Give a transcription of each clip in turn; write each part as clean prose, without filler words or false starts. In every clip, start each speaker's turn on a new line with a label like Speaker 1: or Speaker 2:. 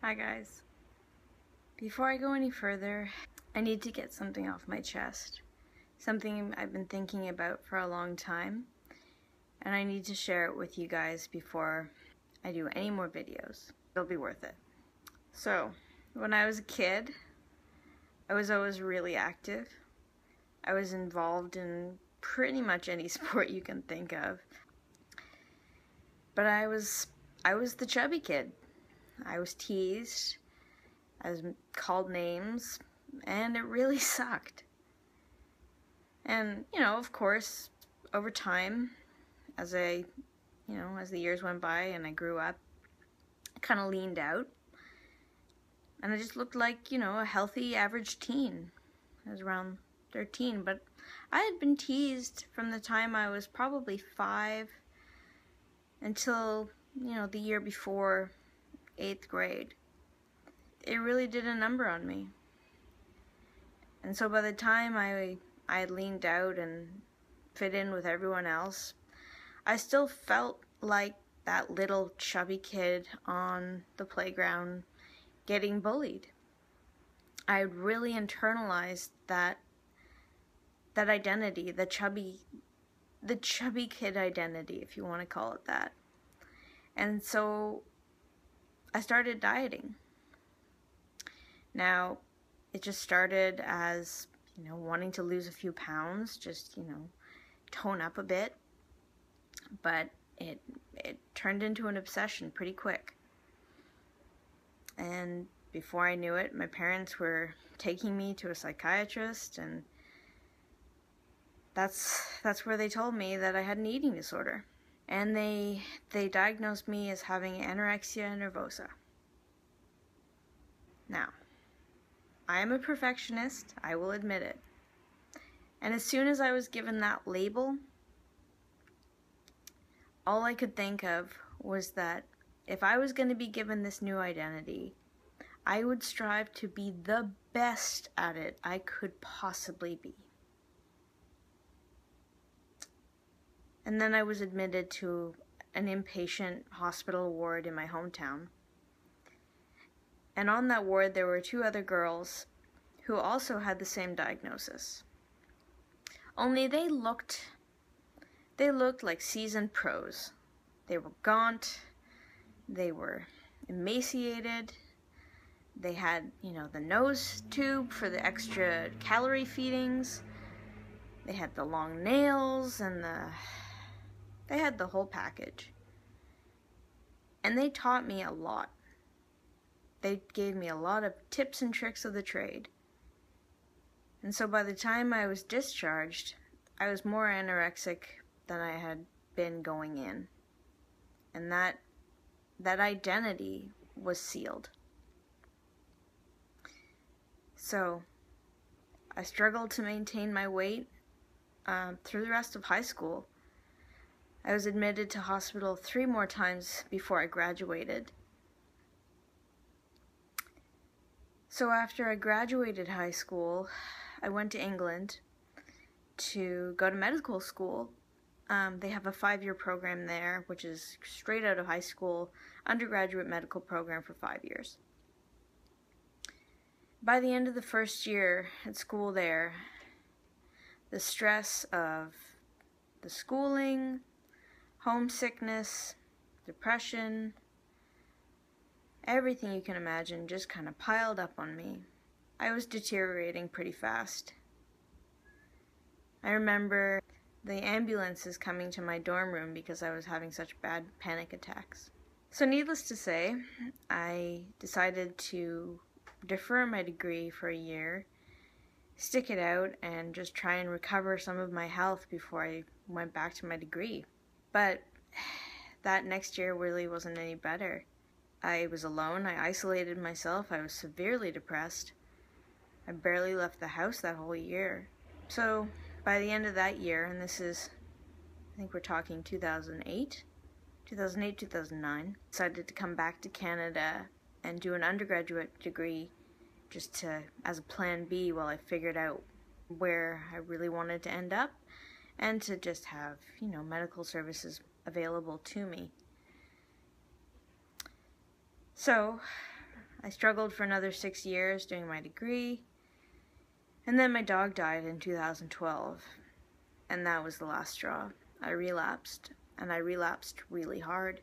Speaker 1: Hi guys. Before I go any further, I need to get something off my chest. Something I've been thinking about for a long time, and I need to share it with you guys before I do any more videos. It'll be worth it. So, when I was a kid, I was always really active. I was involved in pretty much any sport you can think of. But I was the chubby kid. I was teased, I was called names, and it really sucked. And, of course, over time, as the years went by and I grew up, I kind of leaned out. And I just looked like, a healthy average teen. I was around 13, but I had been teased from the time I was probably 5 until, the year before 8th grade. It really did a number on me. And so by the time I had leaned out and fit in with everyone else, I still felt like that little chubby kid on the playground getting bullied. I had really internalized that identity, the chubby kid identity, if you want to call it that. And so I started dieting. Now, it just started as, wanting to lose a few pounds, just, tone up a bit. But it turned into an obsession pretty quick. And before I knew it, my parents were taking me to a psychiatrist, and that's where they told me that I had an eating disorder. And they diagnosed me as having anorexia nervosa. Now, I am a perfectionist, I will admit it. And as soon as I was given that label, all I could think of was that if I was going to be given this new identity, I would strive to be the best at it I could possibly be. And then I was admitted to an inpatient hospital ward in my hometown. And on that ward there were 2 other girls who also had the same diagnosis. Only they looked like seasoned pros. They were gaunt, they were emaciated, they had, the nose tube for the extra calorie feedings, they had the long nails, and they had the whole package. And they taught me a lot. They gave me a lot of tips and tricks of the trade. And so by the time I was discharged, I was more anorexic than I had been going in. And that identity was sealed. So I struggled to maintain my weight through the rest of high school. I was admitted to hospital 3 more times before I graduated. So after I graduated high school, I went to England to go to medical school. They have a 5-year program there, which is straight out of high school, undergraduate medical program for 5 years. By the end of the first year at school there, the stress of the schooling, homesickness, depression, everything you can imagine just kind of piled up on me. I was deteriorating pretty fast. I remember the ambulances coming to my dorm room because I was having such bad panic attacks. So needless to say, I decided to defer my degree for a year, stick it out, and just try and recover some of my health before I went back to my degree. But that next year really wasn't any better. I was alone, I isolated myself, I was severely depressed. I barely left the house that whole year. So by the end of that year, and this is, I think we're talking 2008, 2009, decided to come back to Canada and do an undergraduate degree just as a plan B while I figured out where I really wanted to end up, and to just have, medical services available to me. So I struggled for another 6 years doing my degree, and then my dog died in 2012, and that was the last straw. I relapsed, and I relapsed really hard.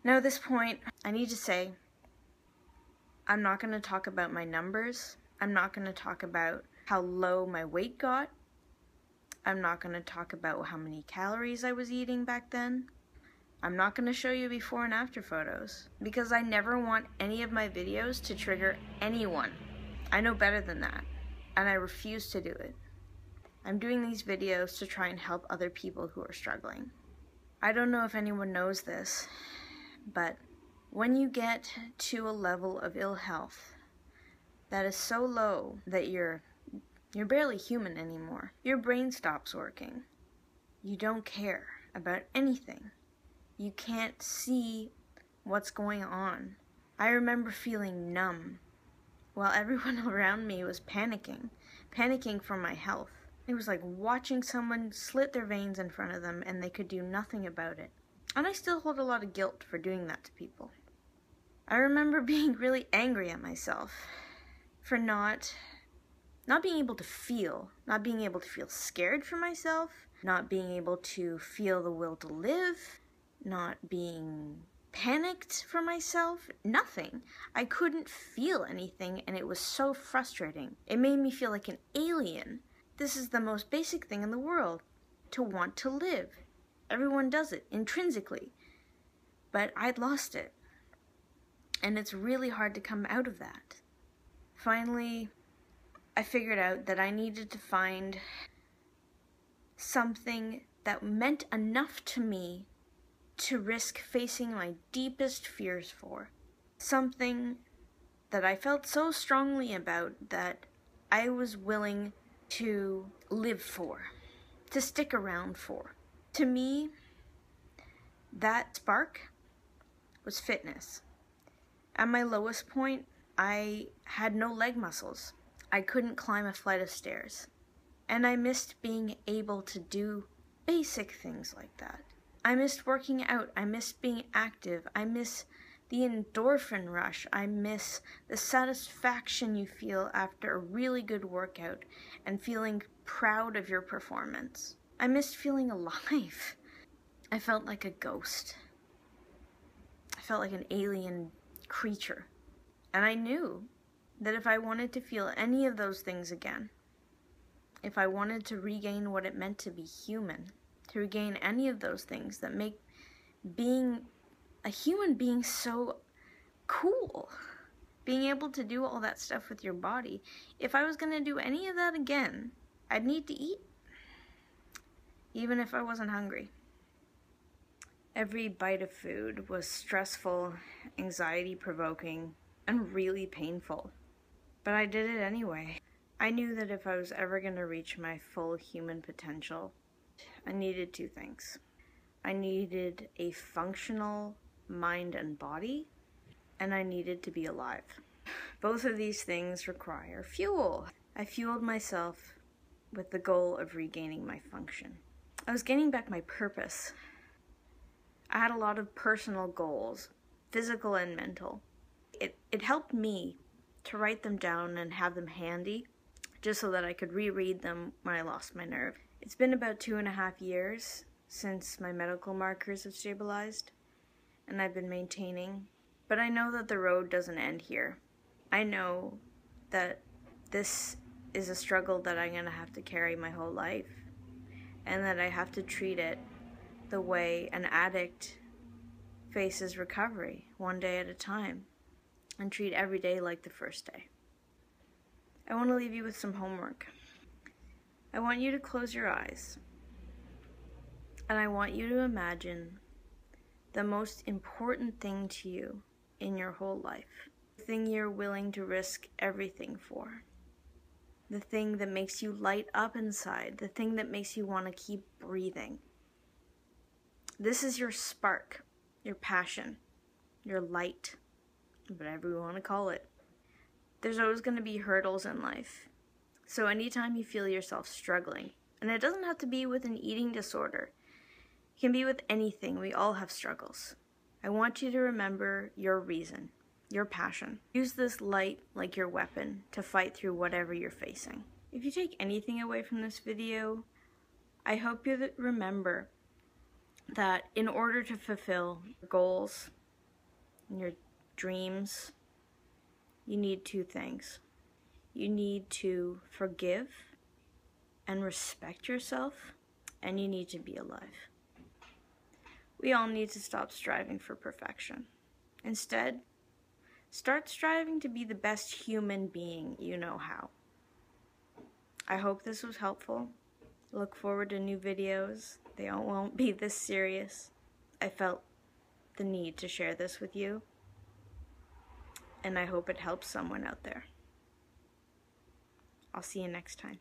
Speaker 1: Now at this point, I need to say, I'm not going to talk about my numbers. I'm not going to talk about how low my weight got. I'm not going to talk about how many calories I was eating back then. I'm not going to show you before and after photos, because I never want any of my videos to trigger anyone. I know better than that, and I refuse to do it. I'm doing these videos to try and help other people who are struggling. I don't know if anyone knows this, but when you get to a level of ill health that is so low that you're barely human anymore, your brain stops working. You don't care about anything. You can't see what's going on. I remember feeling numb while everyone around me was panicking for my health. It was like watching someone slit their veins in front of them and they could do nothing about it. And I still hold a lot of guilt for doing that to people. I remember being really angry at myself for not being able to feel, not being able to feel scared for myself, not being able to feel the will to live, not being panicked for myself, nothing. I couldn't feel anything, and it was so frustrating. It made me feel like an alien. This is the most basic thing in the world, to want to live. Everyone does it intrinsically, but I'd lost it, and it's really hard to come out of that. Finally, I figured out that I needed to find something that meant enough to me to risk facing my deepest fears for. Something that I felt so strongly about that I was willing to live for, to stick around for. To me, that spark was fitness. At my lowest point, I had no leg muscles. I couldn't climb a flight of stairs. And I missed being able to do basic things like that. I missed working out. I missed being active. I miss the endorphin rush. I miss the satisfaction you feel after a really good workout and feeling proud of your performance. I missed feeling alive. I felt like a ghost. I felt like an alien creature. And I knew that if I wanted to feel any of those things again, if I wanted to regain what it meant to be human, to regain any of those things that make being a human being so cool, being able to do all that stuff with your body, if I was going to do any of that again, I'd need to eat, even if I wasn't hungry. Every bite of food was stressful, anxiety-provoking, and really painful. But I did it anyway. I knew that if I was ever going to reach my full human potential, I needed two things. I needed a functional mind and body, and I needed to be alive. Both of these things require fuel. I fueled myself with the goal of regaining my function. I was gaining back my purpose. I had a lot of personal goals, physical and mental. It helped me to write them down and have them handy, just so that I could reread them when I lost my nerve. It's been about 2.5 years since my medical markers have stabilized, and I've been maintaining. But I know that the road doesn't end here. I know that this is a struggle that I'm going to have to carry my whole life, and that I have to treat it the way an addict faces recovery, one day at a time, and treat every day like the first day. I want to leave you with some homework. I want you to close your eyes, and I want you to imagine the most important thing to you in your whole life, the thing you're willing to risk everything for, the thing that makes you light up inside, the thing that makes you want to keep breathing. This is your spark, your passion, your light, whatever you want to call it. There's always going to be hurdles in life. So anytime you feel yourself struggling, and it doesn't have to be with an eating disorder, it can be with anything. We all have struggles. I want you to remember your reason. your passion. Use this light like your weapon to fight through whatever you're facing. If you take anything away from this video, I hope you remember that in order to fulfill your goals and your dreams, you need two things. You need to forgive and respect yourself, and you need to be alive. We all need to stop striving for perfection. Instead, start striving to be the best human being you know how. I hope this was helpful. Look forward to new videos. They all won't be this serious. I felt the need to share this with you, and I hope it helps someone out there. I'll see you next time.